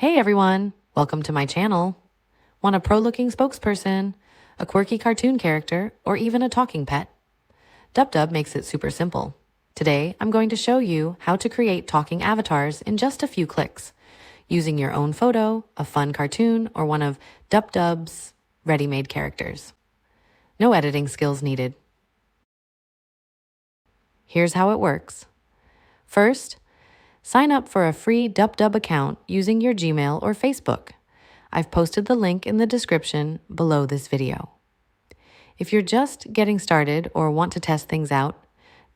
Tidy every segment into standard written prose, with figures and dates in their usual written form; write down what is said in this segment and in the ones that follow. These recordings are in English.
Hey everyone, welcome to my channel. Want a pro-looking spokesperson, a quirky cartoon character, or even a talking pet? DupDub makes it super simple. Today, I'm going to show you how to create talking avatars in just a few clicks, using your own photo, a fun cartoon, or one of DupDub's ready-made characters. No editing skills needed. Here's how it works. First, sign up for a free DupDub account using your Gmail or Facebook. I've posted the link in the description below this video. If you're just getting started or want to test things out,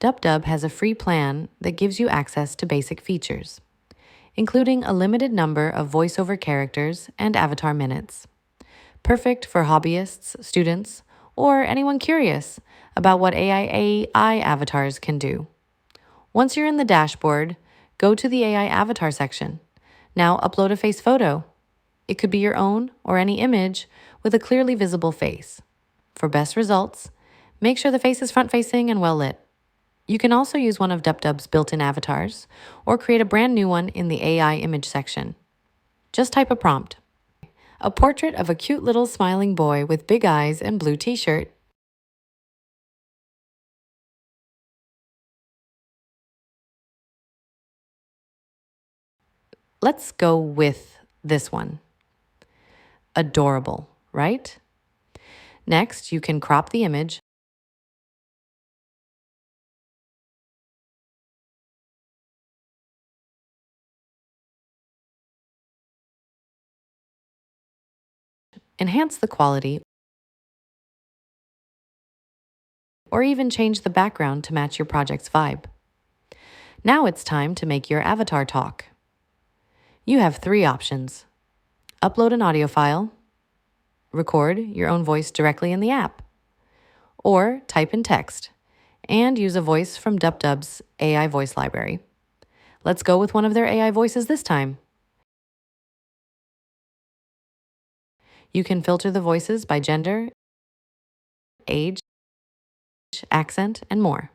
DupDub has a free plan that gives you access to basic features, including a limited number of voiceover characters and avatar minutes. Perfect for hobbyists, students, or anyone curious about what AI avatars can do. Once you're in the dashboard, go to the AI avatar section. Now upload a face photo. It could be your own or any image with a clearly visible face. For best results, make sure the face is front-facing and well-lit. You can also use one of DupDub's built-in avatars or create a brand new one in the AI image section. Just type a prompt. A portrait of a cute little smiling boy with big eyes and blue t-shirt. Let's go with this one. Adorable, right? Next, you can crop the image enhance the quality, or even change the background to match your project's vibe. Now it's time to make your avatar talk. You have three options. Upload an audio file, record your own voice directly in the app, or type in text and use a voice from DupDub's AI voice library. Let's go with one of their AI voices this time. You can filter the voices by gender, age, accent, and more.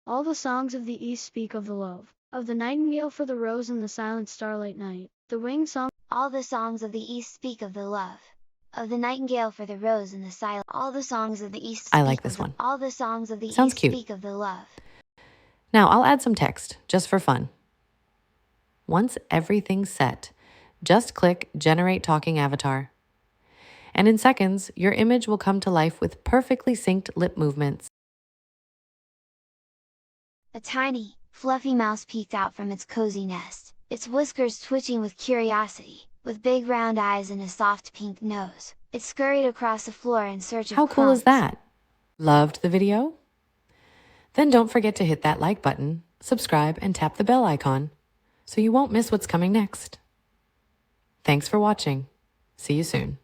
All the songs of the East speak of the love of the nightingale for the rose in the silent starlight night. The winged song. All the songs of the East speak of the love of the nightingale for the rose in the silent. All the songs of the East. I like this one. All the songs of the Sounds East cute. speak of the love. Now I'll add some text just for fun. Once everything's set, just click Generate Talking Avatar. And in seconds, your image will come to life with perfectly synced lip movements. A tiny, fluffy mouse peeked out from its cozy nest, its whiskers twitching with curiosity. With big round eyes and a soft pink nose, it scurried across the floor in search of How cool is crumbs. that? Loved the video? Then don't forget to hit that like button, subscribe, and tap the bell icon so you won't miss what's coming next. Thanks for watching. See you soon.